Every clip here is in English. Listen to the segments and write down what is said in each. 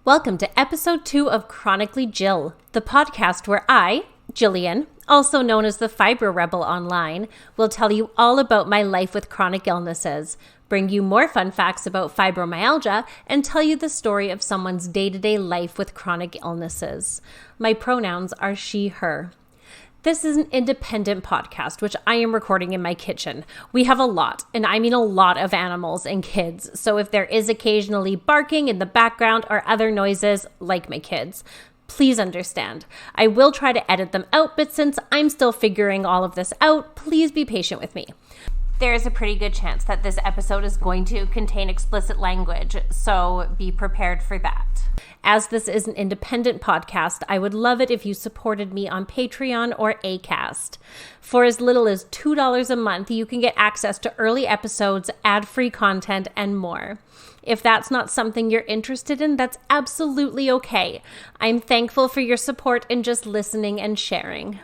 Welcome to episode 2 of Chronically Jill, the podcast where I, Jillian, also known as the Fibro Rebel online, will tell you all about my life with chronic illnesses, bring you more fun facts about fibromyalgia, and tell you the story of someone's day-to-day life with chronic illnesses. My pronouns are she, her. This is an independent podcast, which I am recording in my kitchen. We have a lot, and I mean a lot of animals and kids, so if there is occasionally barking in the background or other noises, like my kids, please understand. I will try to edit them out, but since I'm still figuring all of this out, please be patient with me. There is a pretty good chance that this episode is going to contain explicit language, so be prepared for that. As this is an independent podcast, I would love it if you supported me on Patreon or Acast. For as little as $2 a month, you can get access to early episodes, ad-free content, and more. If that's not something you're interested in, that's absolutely okay. I'm thankful for your support in just listening and sharing.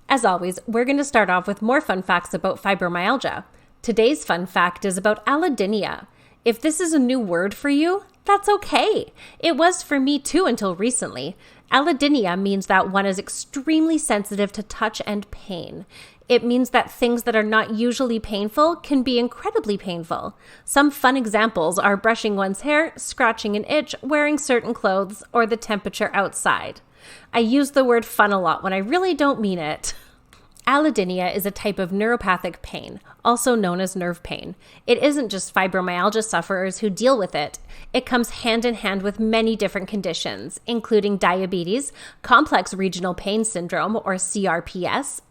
As always, we're going to start off with more fun facts about fibromyalgia. Today's fun fact is about allodynia. If this is a new word for you, that's okay. It was for me too until recently. Allodynia means that one is extremely sensitive to touch and pain. It means that things that are not usually painful can be incredibly painful. Some fun examples are brushing one's hair, scratching an itch, wearing certain clothes, or the temperature outside. I use the word fun a lot when I really don't mean it. Allodynia is a type of neuropathic pain, also known as nerve pain. It isn't just fibromyalgia sufferers who deal with it. It comes hand in hand with many different conditions, including diabetes, complex regional pain syndrome, or CRPS,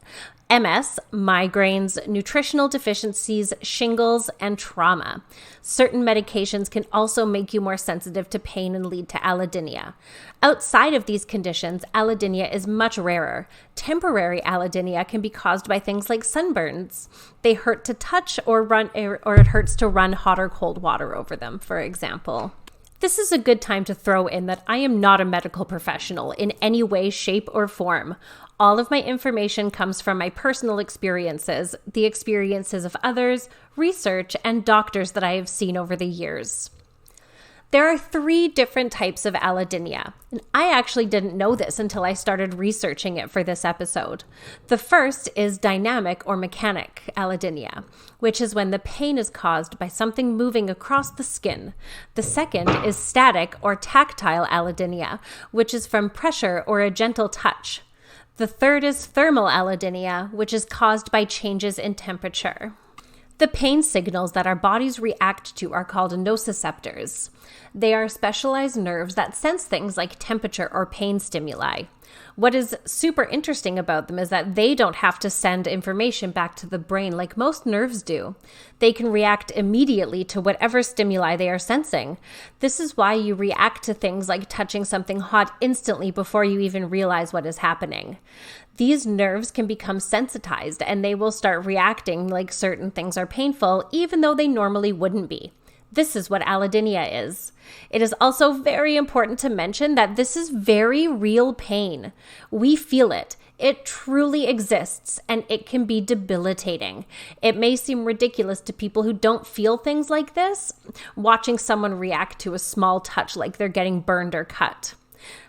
MS, migraines, nutritional deficiencies, shingles, and trauma. Certain medications can also make you more sensitive to pain and lead to allodynia. Outside of these conditions, allodynia is much rarer. Temporary allodynia can be caused by things like sunburns. They hurt to touch or it hurts to run hot or cold water over them, for example. This is a good time to throw in that I am not a medical professional in any way, shape, or form. All of my information comes from my personal experiences, the experiences of others, research, and doctors that I have seen over the years. There are 3 different types of allodynia, and I actually didn't know this until I started researching it for this episode. The first is dynamic or mechanic allodynia, which is when the pain is caused by something moving across the skin. The second is static or tactile allodynia, which is from pressure or a gentle touch. The third is thermal allodynia, which is caused by changes in temperature. The pain signals that our bodies react to are called nociceptors. They are specialized nerves that sense things like temperature or pain stimuli. What is super interesting about them is that they don't have to send information back to the brain like most nerves do. They can react immediately to whatever stimuli they are sensing. This is why you react to things like touching something hot instantly before you even realize what is happening. These nerves can become sensitized and they will start reacting like certain things are painful, even though they normally wouldn't be. This is what allodynia is. It is also very important to mention that this is very real pain. We feel it. It truly exists, and it can be debilitating. It may seem ridiculous to people who don't feel things like this, watching someone react to a small touch like they're getting burned or cut.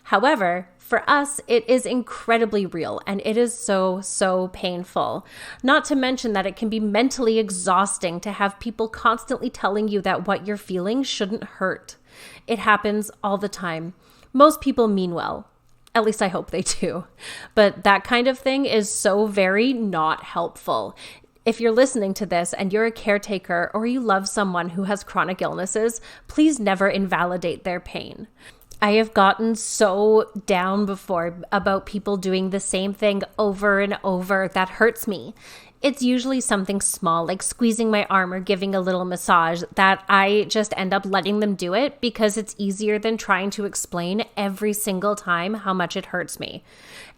However, for us, it is incredibly real, and it is so painful. Not to mention that it can be mentally exhausting to have people constantly telling you that what you're feeling shouldn't hurt. It happens all the time. Most people mean well. At least I hope they do. But that kind of thing is so very not helpful. If you're listening to this and you're a caretaker or you love someone who has chronic illnesses, please never invalidate their pain. I have gotten so down before about people doing the same thing over and over that hurts me. It's usually something small, like squeezing my arm or giving a little massage, that I just end up letting them do it because it's easier than trying to explain every single time how much it hurts me.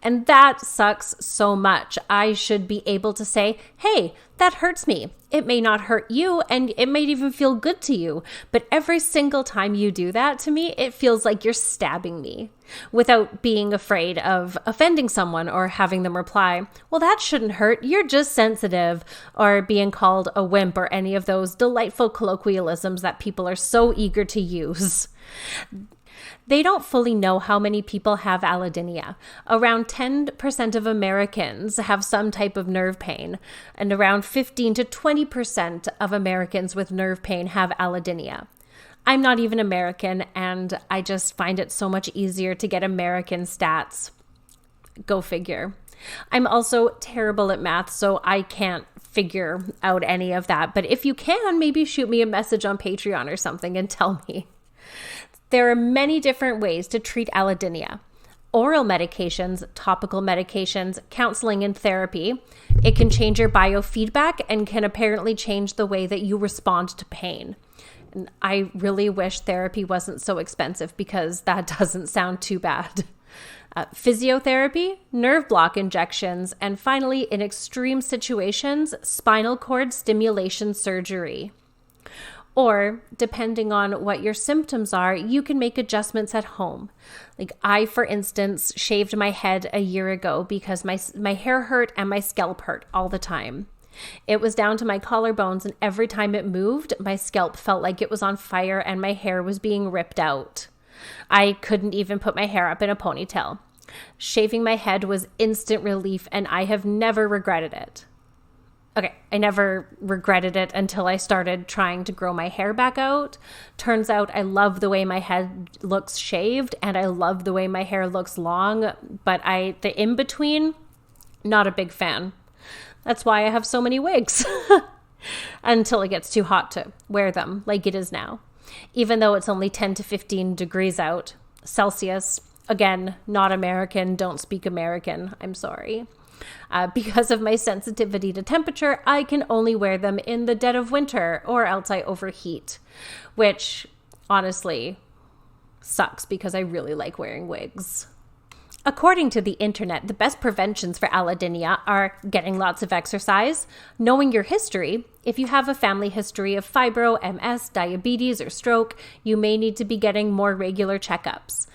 And that sucks so much. I should be able to say, hey, that hurts me. It may not hurt you, and it might even feel good to you. But every single time you do that to me, it feels like you're stabbing me, without being afraid of offending someone or having them reply, well, that shouldn't hurt. You're just sensitive, or being called a wimp or any of those delightful colloquialisms that people are so eager to use. They don't fully know how many people have allodynia. Around 10% of Americans have some type of nerve pain, and around 15 to 20% of Americans with nerve pain have allodynia. I'm not even American, and I just find it so much easier to get American stats. Go figure. I'm also terrible at math, so I can't figure out any of that. But if you can, maybe shoot me a message on Patreon or something and tell me. There are many different ways to treat allodynia. Oral medications, topical medications, counseling and therapy. It can change your biofeedback and can apparently change the way that you respond to pain. And I really wish therapy wasn't so expensive because that doesn't sound too bad. Physiotherapy, nerve block injections, and finally, in extreme situations, spinal cord stimulation surgery. Or, depending on what your symptoms are, you can make adjustments at home. Like I, for instance, shaved my head a year ago because my hair hurt and my scalp hurt all the time. It was down to my collarbones, and every time it moved, my scalp felt like it was on fire and my hair was being ripped out. I couldn't even put my hair up in a ponytail. Shaving my head was instant relief, and I have never regretted it. Okay, I never regretted it until I started trying to grow my hair back out. Turns out I love the way my head looks shaved, and I love the way my hair looks long, but the in-between, not a big fan. That's why I have so many wigs until it gets too hot to wear them like it is now. Even though it's only 10 to 15 degrees out, Celsius. Again, not American, don't speak American, I'm sorry. Because of my sensitivity to temperature, I can only wear them in the dead of winter or else I overheat, which honestly sucks because I really like wearing wigs. According to the internet, the best preventions for allodynia are getting lots of exercise, knowing your history. If you have a family history of fibro, MS, diabetes, or stroke, you may need to be getting more regular checkups.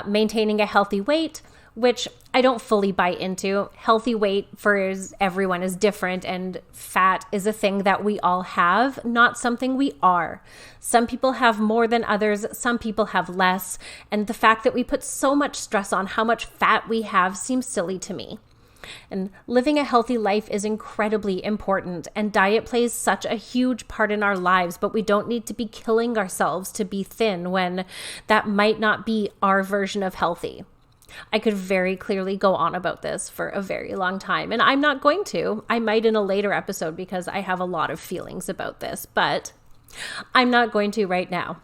Maintaining a healthy weight, which I don't fully buy into. Healthy weight for everyone is different, and fat is a thing that we all have, not something we are. Some people have more than others, some people have less, and the fact that we put so much stress on how much fat we have seems silly to me. And living a healthy life is incredibly important, and diet plays such a huge part in our lives, but we don't need to be killing ourselves to be thin when that might not be our version of healthy. I could very clearly go on about this for a very long time, and I'm not going to. I might in a later episode because I have a lot of feelings about this, but I'm not going to right now.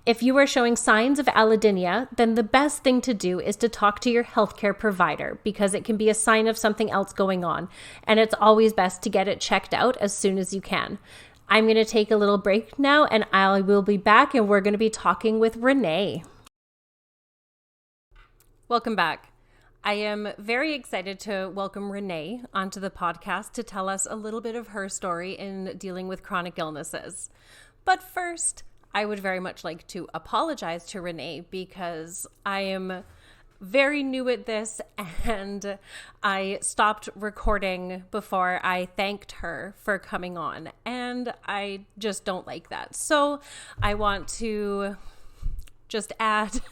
If you are showing signs of allodynia, then the best thing to do is to talk to your healthcare provider because it can be a sign of something else going on, and it's always best to get it checked out as soon as you can. I'm going to take a little break now, and I will be back, and we're going to be talking with Renee. Welcome back. I am very excited to welcome Renee onto the podcast to tell us a little bit of her story in dealing with chronic illnesses. But first, I would very much like to apologize to Renee because I am very new at this and I stopped recording before I thanked her for coming on, and I just don't like that. So I want to just add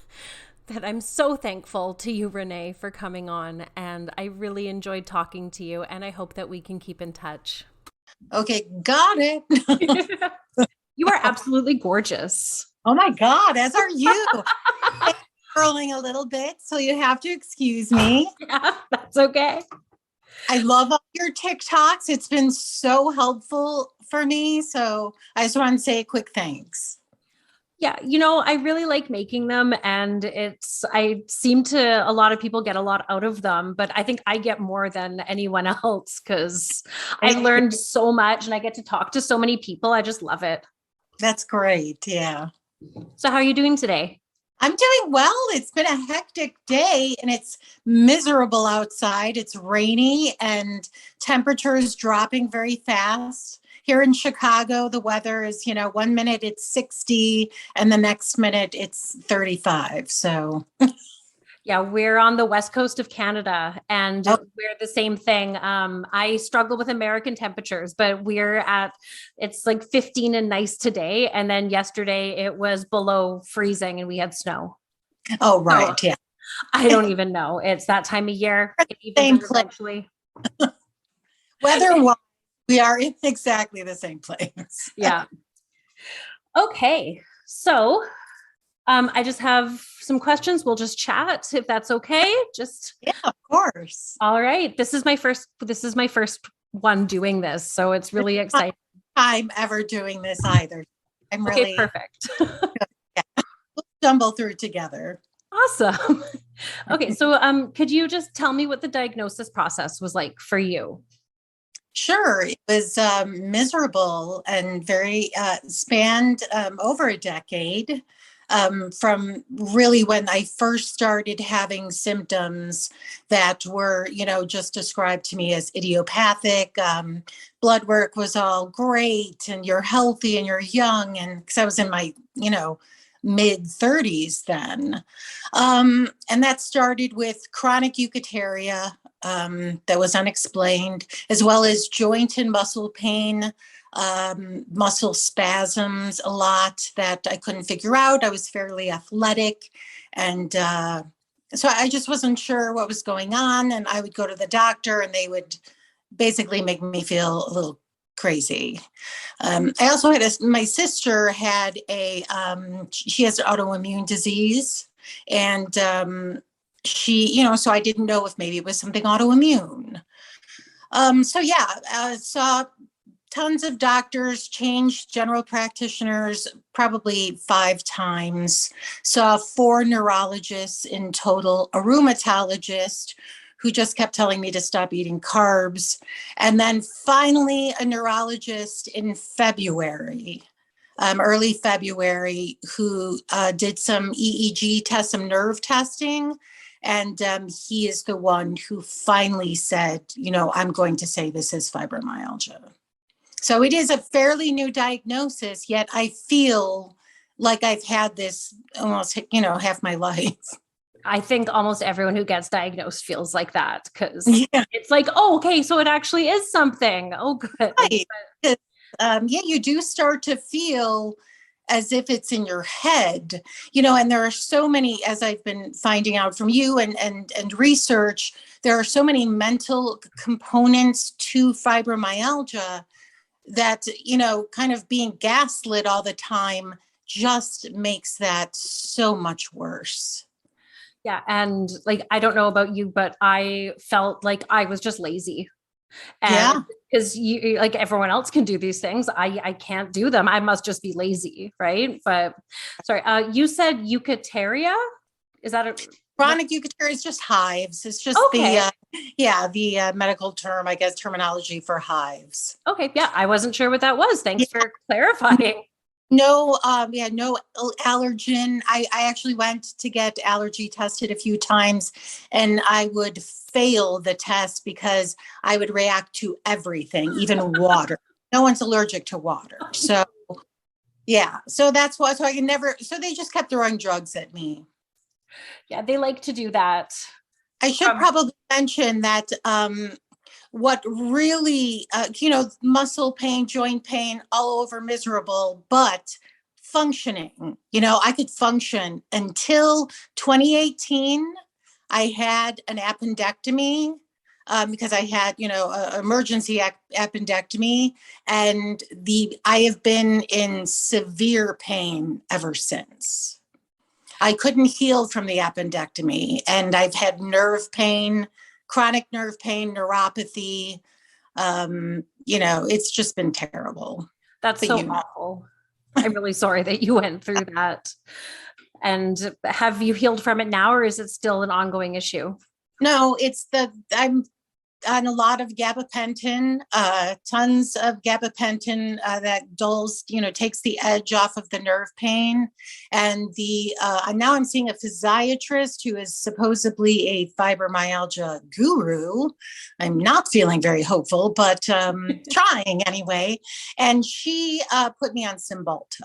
that I'm so thankful to you, Renee, for coming on, and I really enjoyed talking to you, and I hope that we can keep in touch. Okay, got it. You are absolutely gorgeous. Oh my God, as are you. I'm curling a little bit, so you have to excuse me. Yeah, that's okay. I love all your TikToks. It's been so helpful for me, so I just want to say a quick thanks. Yeah, I really like making them, and I seem to, a lot of people get a lot out of them, but I think I get more than anyone else because I've learned so much and I get to talk to so many people. I just love it. That's great. Yeah. So how are you doing today? I'm doing well. It's been a hectic day and it's miserable outside. It's rainy and temperatures dropping very fast. Here in Chicago, the weather is, 1 minute it's 60 and the next minute it's 35. So yeah, we're on the west coast of Canada and we're the same thing. I struggle with American temperatures, but it's like 15 and nice today. And then yesterday it was below freezing and we had snow. Oh, So right. Yeah. I don't even know. It's that time of year. It evens Same out place. eventually. Weather-wise, we are in exactly the same place. Yeah. Okay. So I just have some questions. We'll just chat if that's okay. Just Yeah, of course. all right. This is my first one doing this. So it's really Not exciting. time ever doing this either. I'm Okay, really perfect. yeah, we'll stumble through together. Awesome. Okay, so could you just tell me what the diagnosis process was like for you? Sure, it was miserable and very spanned over a decade. From really when I first started having symptoms that were, just described to me as idiopathic. Blood work was all great, and you're healthy and you're young, and because I was in my, mid 30s then. And that started with chronic eukaryotia that was unexplained, as well as joint and muscle pain, muscle spasms a lot that I couldn't figure out. I was fairly athletic. And so I just wasn't sure what was going on. And I would go to the doctor and they would basically make me feel a little crazy. I also had my sister had she has autoimmune disease. And she, so I didn't know if maybe it was something autoimmune. So yeah, saw tons of doctors, changed general practitioners probably 5 times, saw 4 neurologists in total, a rheumatologist who just kept telling me to stop eating carbs, and then finally a neurologist in February. Early February, who did some EEG tests, some nerve testing. And he is the one who finally said, I'm going to say this is fibromyalgia. So it is a fairly new diagnosis, yet I feel like I've had this almost, half my life. I think almost everyone who gets diagnosed feels like that because Yeah, it's like, oh, okay, so it actually is something. Oh, good. right. Yeah, you do start to feel as if it's in your head, and there are so many, as I've been finding out from you and research, there are so many mental components to fibromyalgia that, kind of being gaslit all the time just makes that so much worse. Yeah. And like, I don't know about you, but I felt like I was just lazy. And Yeah. because you like everyone else can do these things, I can't do them. I must just be lazy, right? But sorry, you said eukaryotia. Is that a what? Chronic eukaryosis is just hives. It's just Okay. the medical term, I guess, terminology for hives. Okay. Yeah, I wasn't sure what that was. Thanks for clarifying. No, no allergen. I actually went to get allergy tested a few times, and I would fail the test because I would react to everything, even water. No one's allergic to water. So yeah, so that's why. So I can never. So they just kept throwing drugs at me. Yeah, they like to do that. I should probably mention that what really, muscle pain, joint pain, all over miserable, but functioning. I could function until 2018. I had an appendectomy because I had, emergency appendectomy, and I have been in severe pain ever since. I couldn't heal from the appendectomy, and I've had nerve pain, chronic nerve pain, neuropathy. It's just been terrible. That's But so awful. I'm really sorry that you went through that. And have you healed from it now, or is it still an ongoing issue? no, I'm on a lot of gabapentin, tons of gabapentin that dulls, takes the edge off of the nerve pain. And now I'm seeing a physiatrist who is supposedly a fibromyalgia guru. I'm not feeling very hopeful, but trying anyway. And she put me on Cymbalta.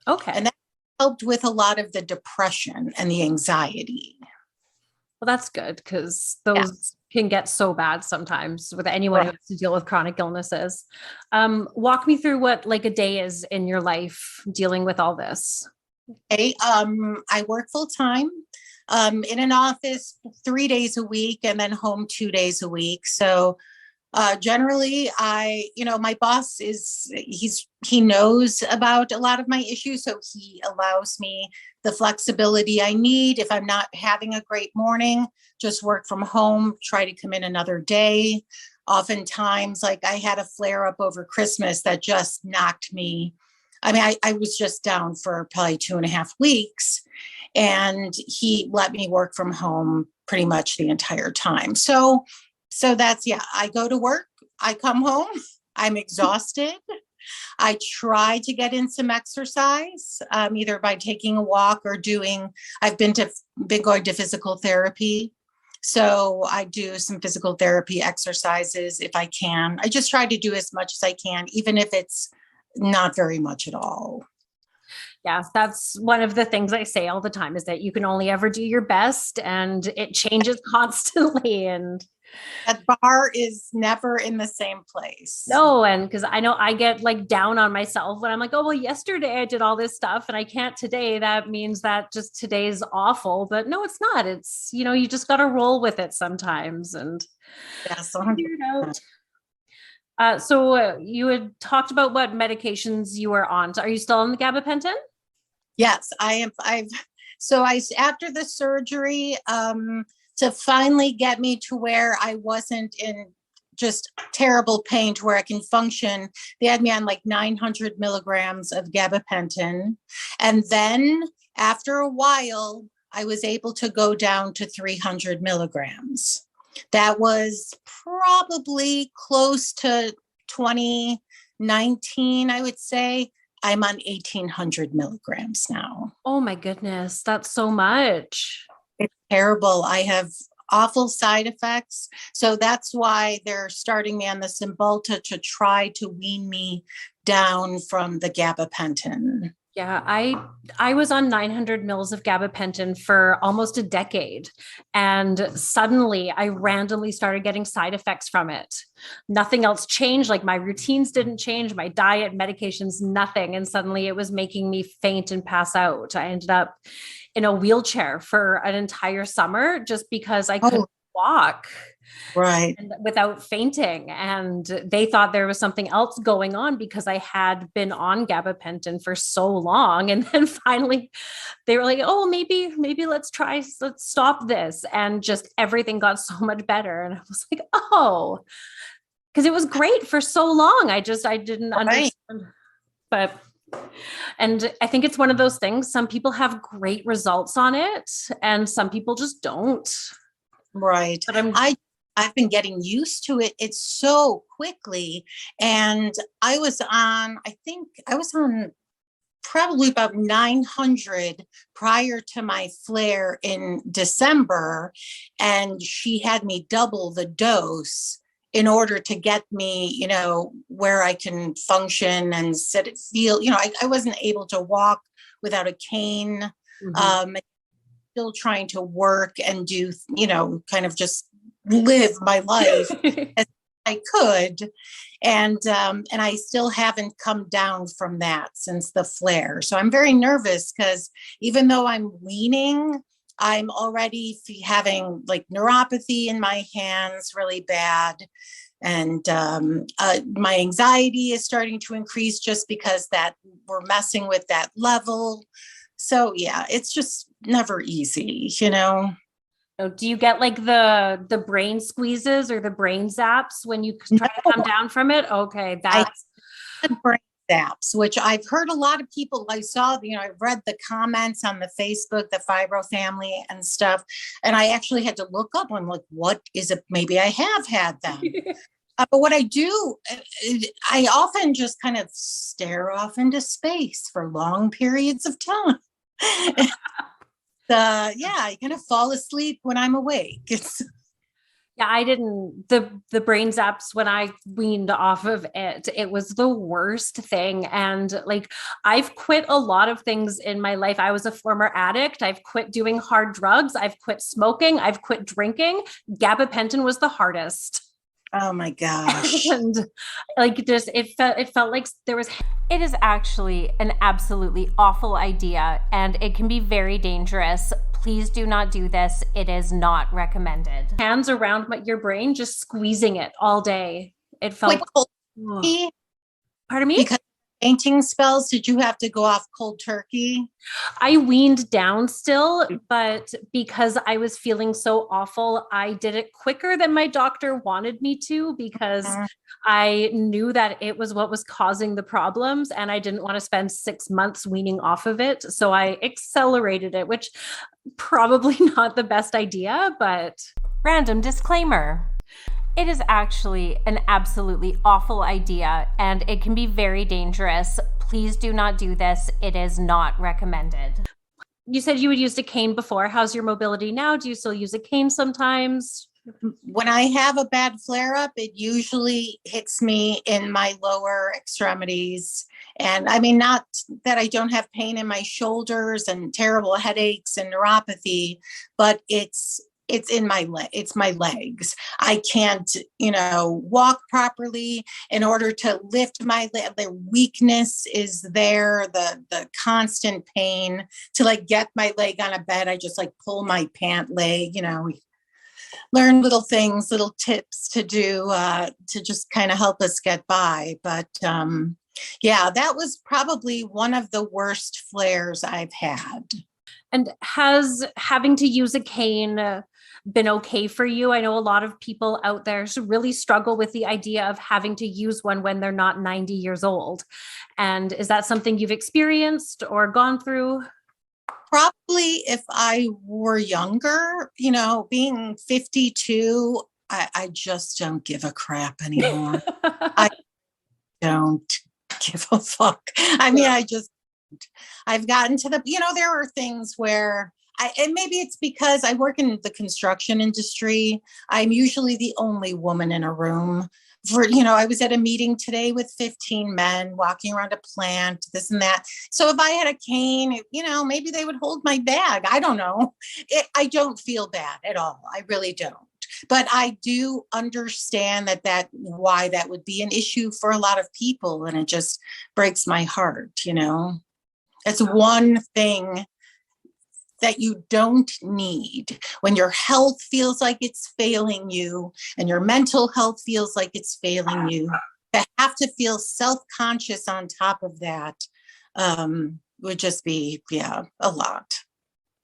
Okay. And that helped with a lot of the depression and the anxiety. Well, that's good because those can get so bad sometimes with anyone who has to deal with chronic illnesses. Walk me through what like a day is in your life dealing with all this. Okay. I work full time in an office 3 days a week and then home 2 days a week. So generally, my boss he knows about a lot of my issues, so he allows me the flexibility I need. If I'm not having a great morning, just work from home, try to come in another day. Oftentimes, like I had a flare up over Christmas that just knocked me. I mean, I was just down for probably 2.5 weeks, and he let me work from home pretty much the entire time. So that's, yeah, I go to work, I come home, I'm exhausted. I try to get in some exercise, either by taking a walk or I've been going to physical therapy. So I do some physical therapy exercises if I can. I just try to do as much as I can, even if it's not very much at all. Yeah, that's one of the things I say all the time is that you can only ever do your best and it changes constantly. And That bar is never in the same place. no, and because I know I get like down on myself when I'm like, oh, well, yesterday I did all this stuff and I can't today. That means that just today's awful. But no, it's not. It's, you just got to roll with it sometimes and Yes, figure it out. So you had talked about what medications you were on. So are you still on the gabapentin? yes, I am. After the surgery, to finally get me to where I wasn't in just terrible pain to where I can function, they had me on like 900 milligrams of gabapentin. And then after a while, I was able to go down to 300 milligrams. That was probably close to 2019, I would say. I'm on 1800 milligrams now. Oh my goodness, that's so much. It's terrible. I have awful side effects. So that's why they're starting me on the Cymbalta to try to wean me down from the gabapentin. Yeah, I was on 900 mils of gabapentin for almost a decade, and suddenly I randomly started getting side effects from it. Nothing else changed, like my routines didn't change, my diet, medications, nothing, and suddenly it was making me faint and pass out. I ended up in a wheelchair for an entire summer just because I couldn't walk. Right. And without fainting. And they thought there was something else going on because I had been on gabapentin for so long. And then finally they were like, oh, maybe let's stop this. And just everything got so much better. And I was like, oh, because it was great for so long. I didn't understand. But and I think it's one of those things. Some people have great results on it and some people just don't. Right. But I've been getting used to it. It's so quickly. And I think I was on probably about 900 prior to my flare in December. And she had me double the dose in order to get me, where I can function and I wasn't able to walk without a cane. Mm-hmm. Still trying to work and do, kind of just live my life as I could. And I still haven't come down from that since the flare. So I'm very nervous because even though I'm weaning, I'm already having like neuropathy in my hands really bad. And my anxiety is starting to increase just because that we're messing with that level. So yeah, it's just never easy, Do you get like the brain squeezes or the brain zaps when you try to come down from it? Okay, that's brain zaps, which I've heard a lot of people. I saw, I've read the comments on the Facebook, the Fibro family and stuff, and I actually had to look up. I'm like, what is it? Maybe I have had them. But what I do, I often just kind of stare off into space for long periods of time. I kind of fall asleep when I'm awake. Yeah, I didn't the brain zaps when I weaned off of it. It was the worst thing. And like I've quit a lot of things in my life. I was a former addict. I've quit doing hard drugs. I've quit smoking. I've quit drinking. Gabapentin was the hardest. Oh my gosh. And like just it felt like there was. It is actually an absolutely awful idea and it can be very dangerous. Please do not do this. It is not recommended. Hands around your brain, just squeezing it all day. It felt. Like cold Ugh. turkey? Pardon me? Because fainting spells, did you have to go off cold turkey? I weaned down still, but because I was feeling so awful, I did it quicker than my doctor wanted me to because I knew that it was what was causing the problems and I didn't want to spend 6 months weaning off of it. So I accelerated it, which probably not the best idea, but random disclaimer. It is actually an absolutely awful idea and it can be very dangerous. Please do not do this. It is not recommended. You said you would use a cane before. How's your mobility now? Do you still use a cane sometimes? When I have a bad flare up, it usually hits me in my lower extremities. And I mean, not that I don't have pain in my shoulders and terrible headaches and neuropathy, but it's in it's my legs. I can't, walk properly. In order to lift my leg, the weakness is there, the constant pain. To like get my leg on a bed, I just like pull my pant leg, learn little things, little tips to do to just kind of help us get by. But yeah, that was probably one of the worst flares I've had. And has having to use a cane been okay for you? I know a lot of people out there really struggle with the idea of having to use one when they're not 90 years old. And is that something you've experienced or gone through? Probably if I were younger, being 52, I just don't give a crap anymore. I don't give a fuck. I mean, I've gotten to there are things where and maybe it's because I work in the construction industry. I'm usually the only woman in a room. I was at a meeting today with 15 men walking around a plant, this and that. So if I had a cane, maybe they would hold my bag. I don't know. I don't feel bad at all. I really don't. But I do understand why that would be an issue for a lot of people. And it just breaks my heart, It's one thing that you don't need when your health feels like it's failing you and your mental health feels like it's failing you. To have to feel self-conscious on top of that would just be, a lot.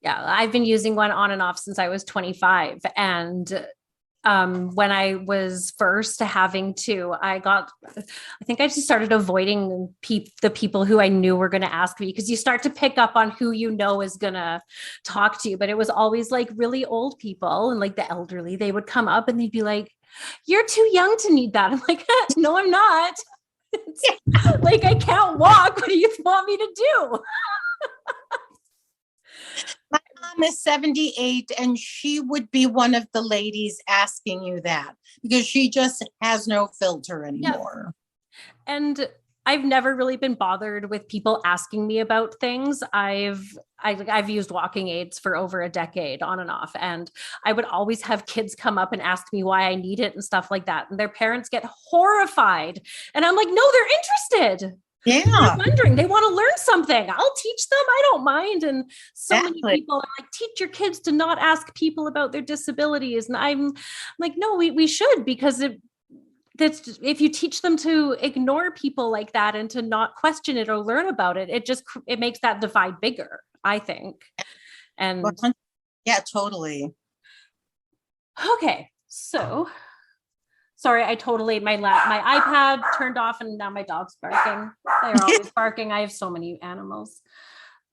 Yeah, I've been using one on and off since I was 25. And when I was first having to, I think I just started avoiding the people who I knew were going to ask me, because you start to pick up on who is going to talk to you. But it was always like really old people and like the elderly. They would come up and they'd be like, "You're too young to need that." I'm like, "No, I'm not." Like, I can't walk. What do you want me to do? My mom is 78 and she would be one of the ladies asking you that because she just has no filter anymore. Yeah. And I've never really been bothered with people asking me about things. I've used walking aids for over a decade on and off. And I would always have kids come up and ask me why I need it and stuff like that. And their parents get horrified. And I'm like, no, they're interested. Yeah. They're wondering, they want to learn something. I'll teach them. I don't mind. And so many people are like, teach your kids to not ask people about their disabilities. And I'm like, no, we should, because if you teach them to ignore people like that and to not question it or learn about it, it makes that divide bigger, I think. And yeah, totally. Okay. So sorry, I totally my iPad turned off and now my dog's barking. They're always barking. I have so many animals.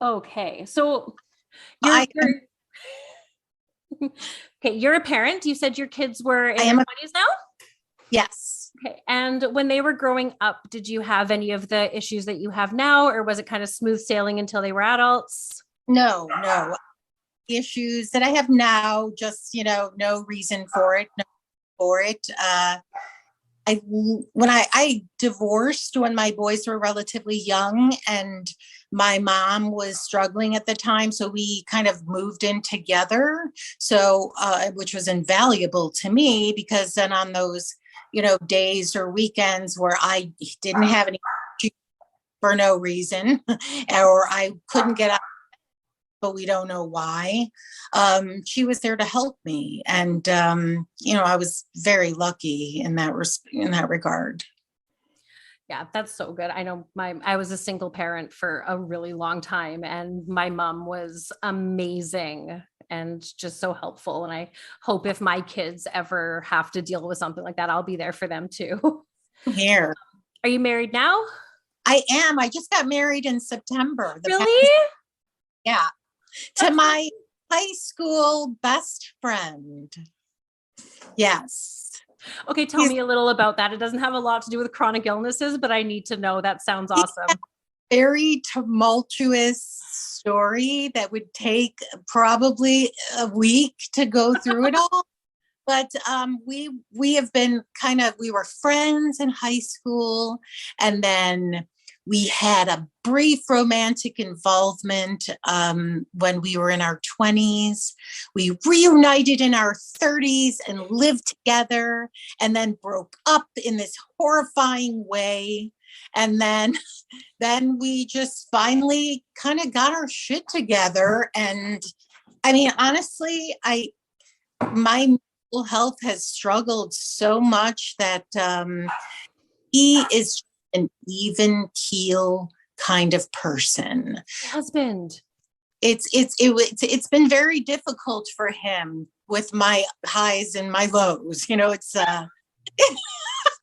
Okay. So you're a parent. You said your kids were in their 20s now? Yes. Okay. And when they were growing up, did you have any of the issues that you have now, or was it kind of smooth sailing until they were adults? No. Issues that I have now, just, no reason for it. I divorced when my boys were relatively young, and my mom was struggling at the time, so we kind of moved in together. So, which was invaluable to me, because then on those, days or weekends where I didn't have any for no reason, or I couldn't get out, but we don't know why. She was there to help me, and I was very lucky in that regard. Yeah, that's so good. I know I was a single parent for a really long time, and my mom was amazing and just so helpful. And I hope if my kids ever have to deal with something like that, I'll be there for them too. Here. Are you married now? I am. I just got married in September. Really? Yeah. To my high school best friend. Yes. Okay, tell me a little about that. It doesn't have a lot to do with chronic illnesses, but I need to know. That sounds awesome. Very tumultuous story that would take probably a week to go through it all. But we have been we were friends in high school, and then we had a brief romantic involvement when we were in our 20s. We reunited in our 30s and lived together, and then broke up in this horrifying way. And then we just finally kind of got our shit together. And I mean, honestly, my mental health has struggled so much that he is an even keel kind of person. Husband. It's been very difficult for him with my highs and my lows. It's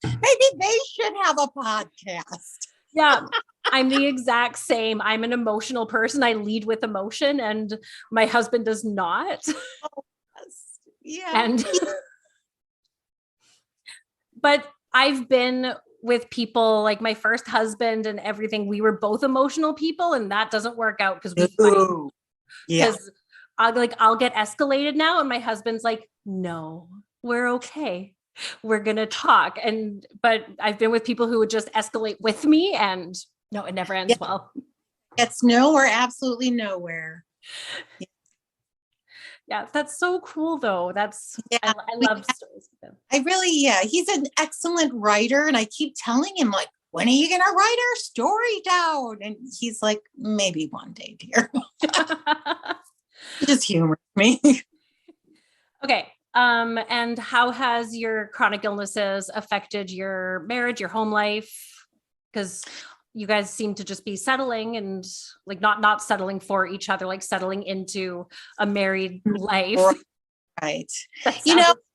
maybe they should have a podcast. Yeah, I'm the exact same. I'm an emotional person. I lead with emotion, and my husband does not. Oh, yes. And but I've been with people like my first husband and everything. We were both emotional people, and that doesn't work out because we fight. Yeah. Because I'll get escalated now, and my husband's like, "No, we're okay. We're gonna talk." But I've been with people who would just escalate with me, and no, it never ends well. It's nowhere, absolutely nowhere. Yeah, that's so cool though. I love stories with him. He's an excellent writer, and I keep telling him, like, when are you gonna write our story down? And he's like, maybe one day, dear. Just humor me. Okay. And how has your chronic illnesses affected your marriage, your home life? Because you guys seem to just be settling, and like not settling for each other, like settling into a married life. Right.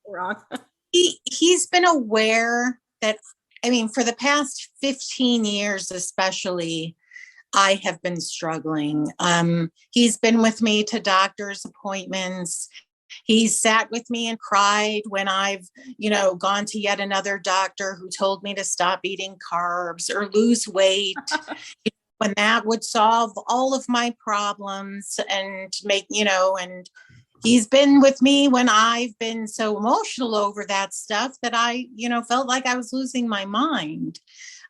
Wrong. He's been aware that, for the past 15 years, especially, I have been struggling. He's been with me to doctor's appointments. He's sat with me and cried when I've, gone to yet another doctor who told me to stop eating carbs or lose weight, when that would solve all of my problems and and he's been with me when I've been so emotional over that stuff that I, felt like I was losing my mind.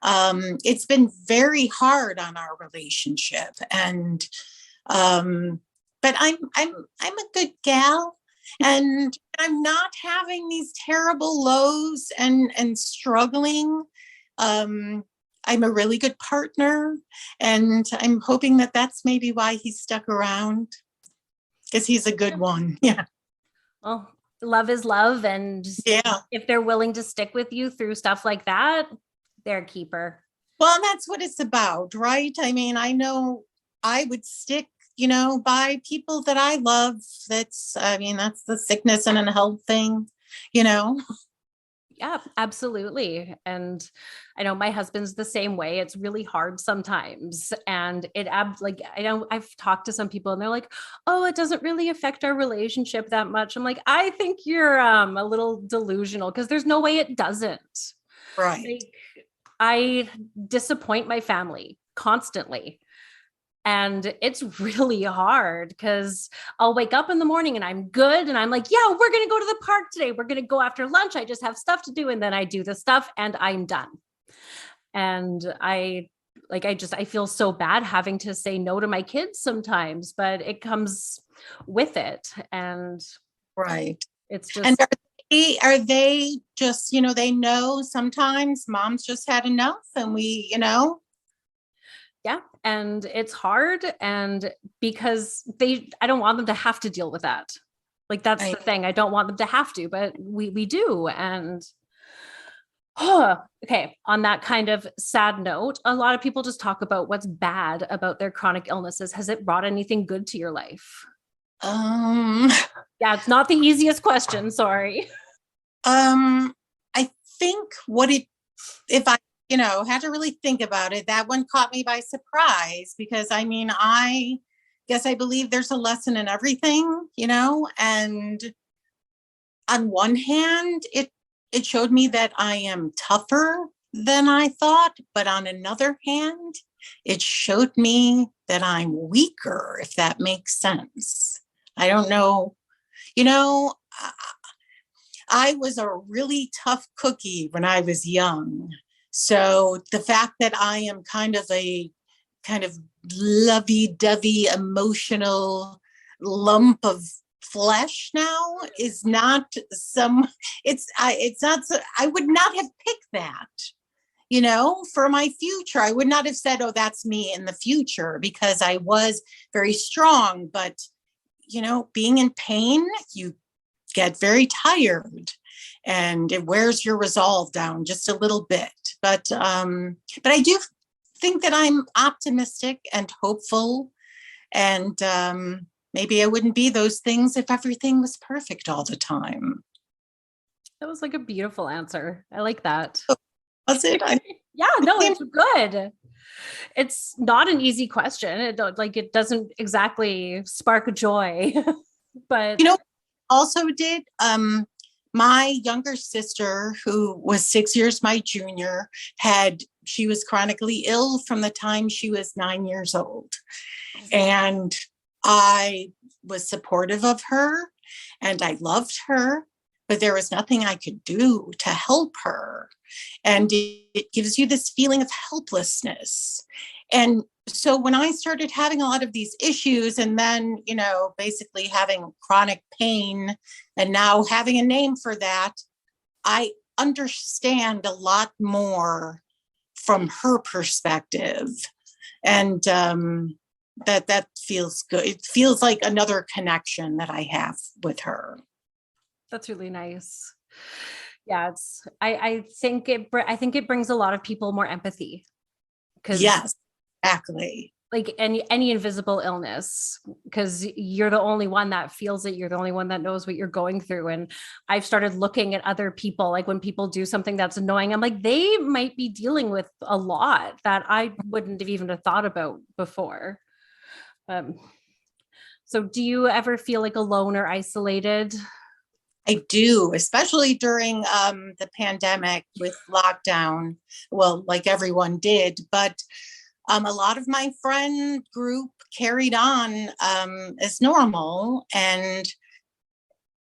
It's been very hard on our relationship, and but I'm a good gal, and I'm not having these terrible lows and struggling. I'm a really good partner, and I'm hoping that that's maybe why he's stuck around, because he's a good one. Yeah. Well, love is love, and if they're willing to stick with you through stuff like that, they're a keeper. Well, and that's what it's about, right? I know I would stick, by people that I love. That's the sickness and a health thing, Yeah, absolutely. And I know my husband's the same way. It's really hard sometimes. And I've talked to some people and they're like, oh, it doesn't really affect our relationship that much. I'm like, I think you're a little delusional, because there's no way it doesn't. Right. Like, I disappoint my family constantly. And it's really hard because I'll wake up in the morning and I'm good. And I'm like, yeah, we're going to go to the park today. We're going to go after lunch. I just have stuff to do. And then I do the stuff and I'm done. And I feel so bad having to say no to my kids sometimes, but it comes with it. And Right. it's And just, are they just, they know sometimes mom's just had enough and yeah. And it's hard. And because I don't want them to have to deal with that. Like, that's I, the thing. I don't want them to have to, but we do. And oh, okay. On that kind of sad note, a lot of people just talk about what's bad about their chronic illnesses. Has it brought anything good to your life? um, Yeah, it's not the easiest question. Sorry. I think if I, had to really think about it, that one caught me by surprise because I guess I believe there's a lesson in everything, and on one hand, it showed me that I am tougher than I thought, but on another hand, it showed me that I'm weaker, if that makes sense. I don't know. You know, I was a really tough cookie when I was young. So the fact that I am kind of a kind of lovey-dovey emotional lump of flesh now is not it's not I would not have picked that, for my future. I would not have said, oh, that's me in the future, because I was very strong. But, being in pain, you get very tired and it wears your resolve down just a little bit. But I do think that I'm optimistic and hopeful, and maybe I wouldn't be those things if everything was perfect all the time. That was like a beautiful answer. I like that. Was it? Yeah, no, it's good. It's not an easy question. It doesn't exactly spark joy, but also did my younger sister, who was 6 years my junior, she was chronically ill from the time she was 9 years old. And I was supportive of her and I loved her, but there was nothing I could do to help her. And it gives you this feeling of helplessness. And so when I started having a lot of these issues, and then, basically having chronic pain and now having a name for that, I understand a lot more from her perspective. And that feels good. It feels like another connection that I have with her. That's really nice. Yeah, I think it brings a lot of people more empathy, because yes, exactly. like any invisible illness, because you're the only one that feels it, you're the only one that knows what you're going through. And I've started looking at other people, like when people do something that's annoying, I'm like, they might be dealing with a lot that I wouldn't have even thought about before. So do you ever feel like alone or isolated? I do, especially during the pandemic with lockdown. Well, like everyone did, but a lot of my friend group carried on as normal, and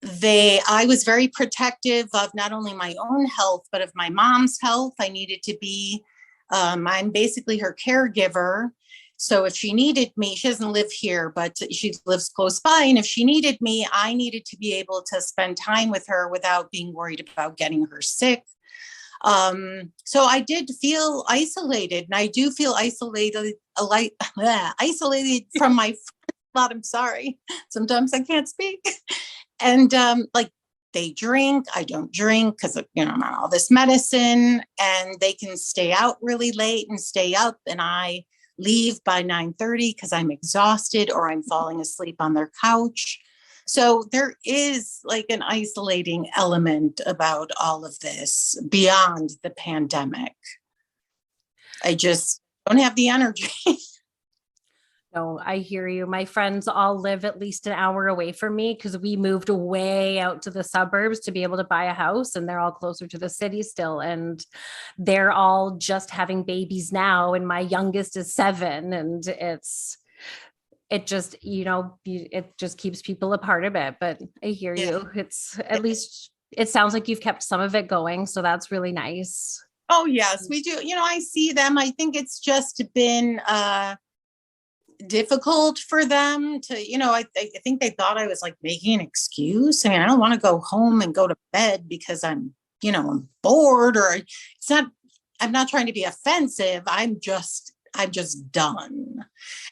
I was very protective of not only my own health, but of my mom's health. I needed to be, I'm basically her caregiver. So if she needed me, she doesn't live here, but she lives close by. And if she needed me, I needed to be able to spend time with her without being worried about getting her sick. So I did feel isolated, and I do feel isolated from my friends. I'm sorry. Sometimes I can't speak. And like, they drink, I don't drink because I'm on all this medicine, and they can stay out really late and stay up, and I leave by 9:30 because I'm exhausted or I'm falling asleep on their couch. So there is like an isolating element about all of this beyond the pandemic. I just don't have the energy. No, I hear you. My friends all live at least an hour away from me because we moved way out to the suburbs to be able to buy a house, and they're all closer to the city still. And they're all just having babies now. And my youngest is 7. And it just, it just keeps people apart a bit, but I hear you. It's at least, it sounds like you've kept some of it going. So that's really nice. Oh, yes, we do. I see them. I think it's just been difficult for them to, I think they thought I was like making an excuse. I mean, I don't want to go home and go to bed because I'm bored, or it's not, I'm not trying to be offensive. I'm just done.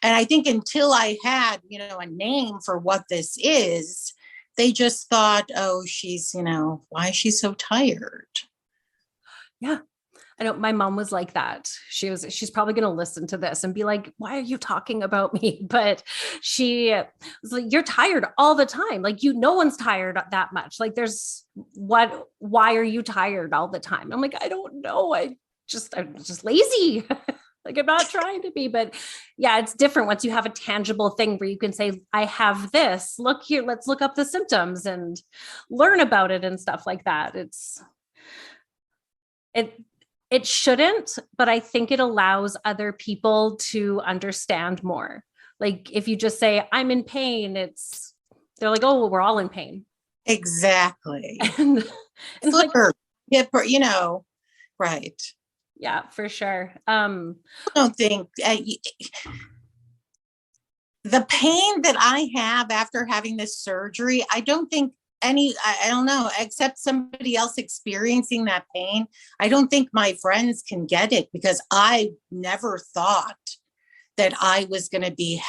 And I think until I had, a name for what this is, they just thought, oh, she's, why is she so tired? Yeah. I know my mom was like that. She's probably going to listen to this and be like, why are you talking about me? But she was like, you're tired all the time. Like, no one's tired that much. Like why are you tired all the time? I'm like, I don't know. I'm just lazy. Like, I'm not trying to be, but yeah, it's different once you have a tangible thing where you can say, I have this, look here, let's look up the symptoms and learn about it and stuff like that. It shouldn't, but I think it allows other people to understand more. Like, if you just say, I'm in pain, they're like, oh, well, we're all in pain. Exactly. And like, right. Yeah, for sure. I don't think the pain that I have after having this surgery, I don't think I don't know, except somebody else experiencing that pain. I don't think my friends can get it, because I never thought that I was going to be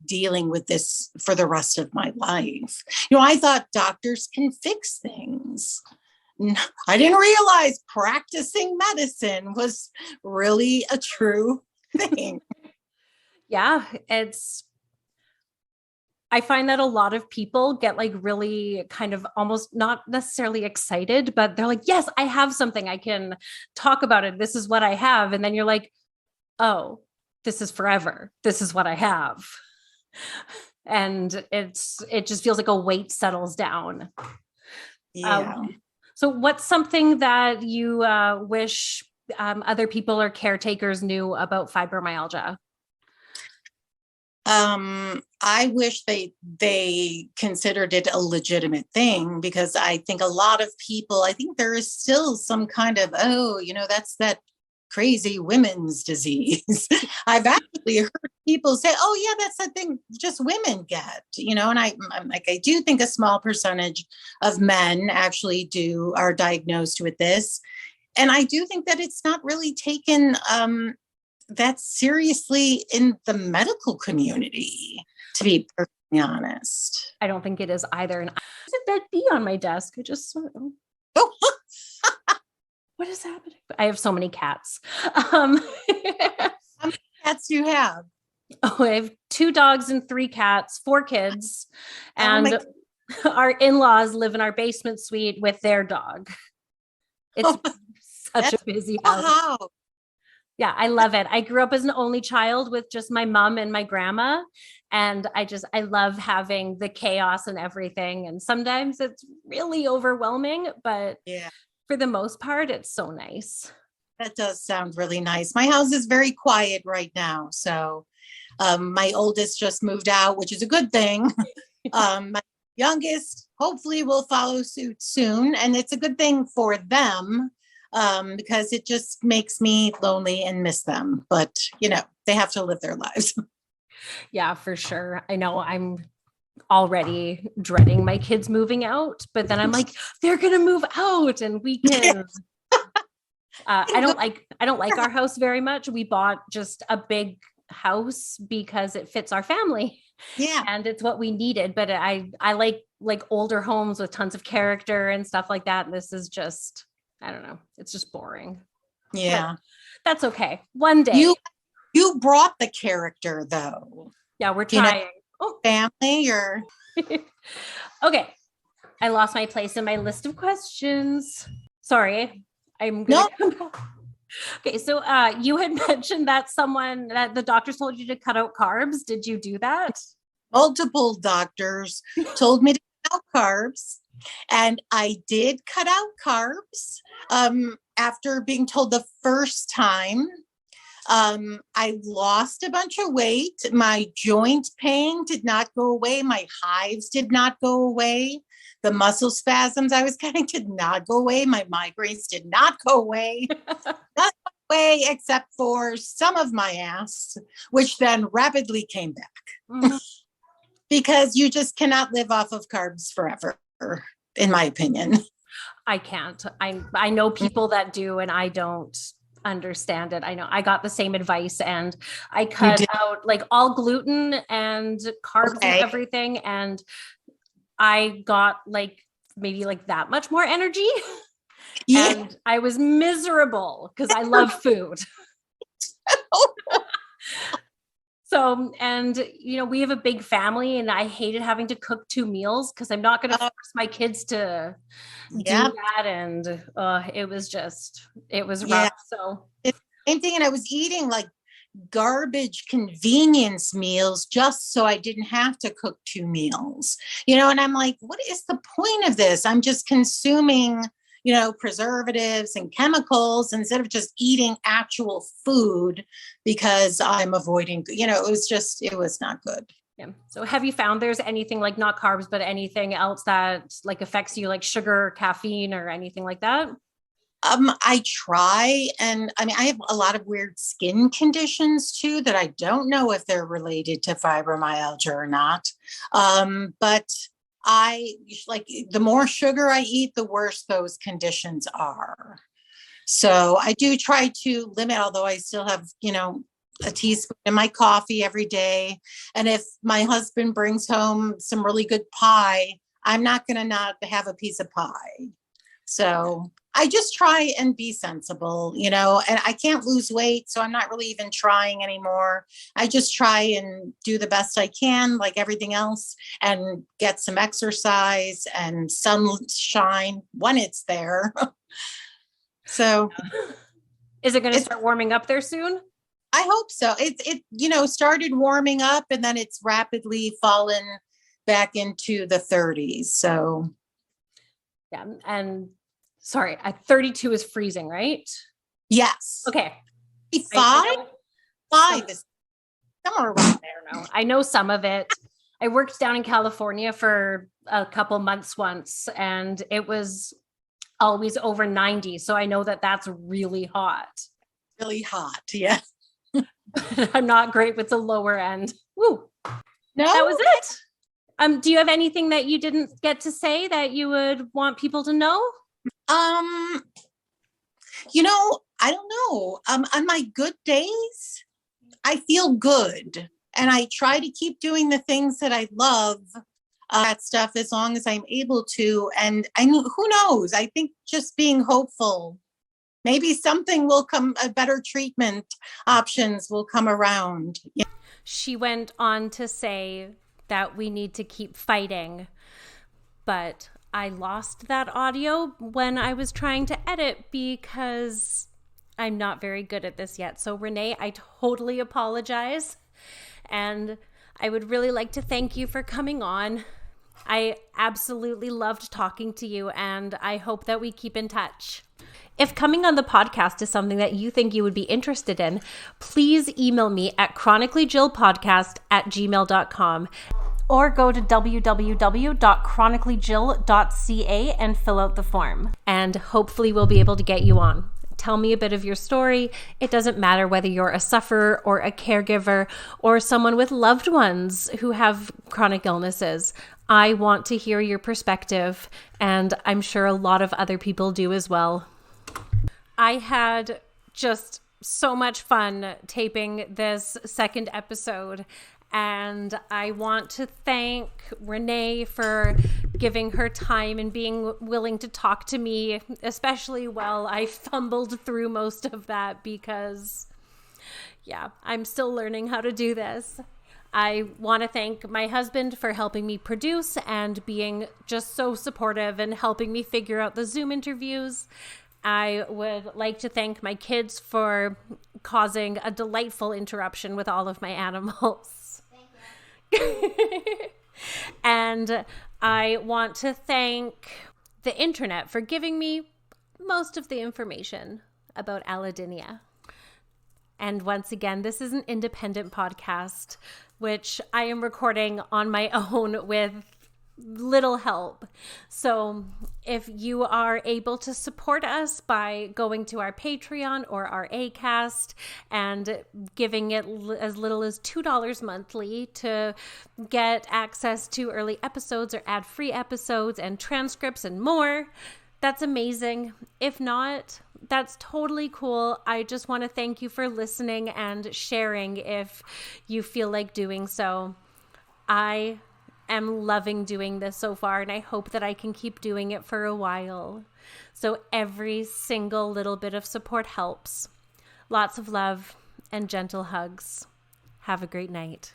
dealing with this for the rest of my life. I thought doctors can fix things. I didn't realize practicing medicine was really a true thing. Yeah, I find that a lot of people get like really kind of almost not necessarily excited, but they're like, yes, I have something, I can talk about it. This is what I have. And then you're like, oh, this is forever. This is what I have. And it just feels like a weight settles down. Yeah. So what's something that you wish other people or caretakers knew about fibromyalgia? I wish they considered it a legitimate thing, because I think a lot of people, I think there is still some kind of, that's that crazy women's disease. I've actually heard people say, oh yeah, that's that thing just women get, and I'm like, I do think a small percentage of men actually are diagnosed with this. And I do think that it's not really taken that seriously in the medical community, to be perfectly honest. I don't think it is either. And that bee on my desk, I just Oh. What is happening? I have so many cats. How many cats do you have? Oh, I have 2 dogs and 3 cats, 4 kids, and our in-laws live in our basement suite with their dog. It's such a busy house. Wow. Yeah, I love it. I grew up as an only child with just my mom and my grandma. And I love having the chaos and everything. And sometimes it's really overwhelming, but yeah, for the most part, it's so nice. That does sound really nice. My house is very quiet right now. So my oldest just moved out, which is a good thing. My youngest hopefully will follow suit soon. And it's a good thing for them. Because it just makes me lonely and miss them. But, they have to live their lives. Yeah, for sure. I know I'm already dreading my kids moving out, but then I'm like, they're going to move out and we can. I don't like our house very much. We bought just a big house because it fits our family. Yeah. And it's what we needed. But I like older homes with tons of character and stuff like that. And this is just, I don't know. It's just boring. Yeah. But that's okay. One day. You brought the character though. Yeah, we're trying. Family or. Okay. I lost my place in my list of questions. Sorry. I'm going to come back. Okay. So you had mentioned that the doctors told you to cut out carbs. Did you do that? Multiple doctors told me to cut out carbs. And I did cut out carbs after being told the first time. I lost a bunch of weight. My joint pain did not go away. My hives did not go away. The muscle spasms I was getting did not go away. My migraines did not go away. Not away except for some of my ass, which then rapidly came back. Mm-hmm. Because you just cannot live off of carbs forever, in my opinion. I can't. I know people that do, and I don't understand it. I know I got the same advice, and I cut out like all gluten and carbs and everything, and I got like maybe like that much more energy. Yeah. And I was miserable because I love food. So, and we have a big family, and I hated having to cook 2 meals because I'm not going to force my kids to do that. And it was rough. So it's the same thing. And I was eating like garbage convenience meals just so I didn't have to cook 2 meals, and I'm like, what is the point of this? I'm just consuming preservatives and chemicals instead of just eating actual food because I'm avoiding, it was not good. Yeah. So have you found there's anything like not carbs, but anything else that like affects you, like sugar, caffeine, or anything like that? I try, and I mean, I have a lot of weird skin conditions too that I don't know if they're related to fibromyalgia or not. But I like the more sugar I eat, the worse those conditions are. So I do try to limit, although I still have, a teaspoon in my coffee every day. And if my husband brings home some really good pie, I'm not going to not have a piece of pie. So I just try and be sensible, and I can't lose weight, so I'm not really even trying anymore. I just try and do the best I can, like everything else, and get some exercise and sunshine when it's there. So is it going to start warming up there soon? I hope so. It started warming up, and then it's rapidly fallen back into the 30s. So yeah. And sorry, 32 is freezing, right? Yes. Okay. 5 is somewhere around there. I know some of it. I worked down in California for a couple months once, and it was always over 90. So I know that that's really hot. Really hot. Yeah. I'm not great with the lower end. Woo. No, that was it. Do you have anything that you didn't get to say that you would want people to know? I don't know. On my good days, I feel good, and I try to keep doing the things that I love, that stuff, as long as I'm able to. And who knows? I think just being hopeful, maybe something will come, a better treatment options will come around. Yeah. She went on to say that we need to keep fighting, but I lost that audio when I was trying to edit because I'm not very good at this yet. So Renee, I totally apologize. And I would really like to thank you for coming on. I absolutely loved talking to you, and I hope that we keep in touch. If coming on the podcast is something that you think you would be interested in, please email me at chronicallyjillpodcast@gmail.com. or go to www.chronicallyjill.ca and fill out the form. And hopefully we'll be able to get you on. Tell me a bit of your story. It doesn't matter whether you're a sufferer or a caregiver or someone with loved ones who have chronic illnesses. I want to hear your perspective, and I'm sure a lot of other people do as well. I had just so much fun taping this second episode. And I want to thank Renee for giving her time and being willing to talk to me, especially while I fumbled through most of that because, I'm still learning how to do this. I want to thank my husband for helping me produce and being just so supportive and helping me figure out the Zoom interviews. I would like to thank my kids for causing a delightful interruption with all of my animals. And I want to thank the internet for giving me most of the information about allodynia. And once again, this is an independent podcast, which I am recording on my own with little help. So if you are able to support us by going to our Patreon or our Acast and giving it as little as $2 monthly to get access to early episodes or ad-free episodes and transcripts and more, that's amazing. If not, that's totally cool. I just want to thank you for listening and sharing if you feel like doing so. I am loving doing this so far, and I hope that I can keep doing it for a while. So every single little bit of support helps. Lots of love and gentle hugs. Have a great night.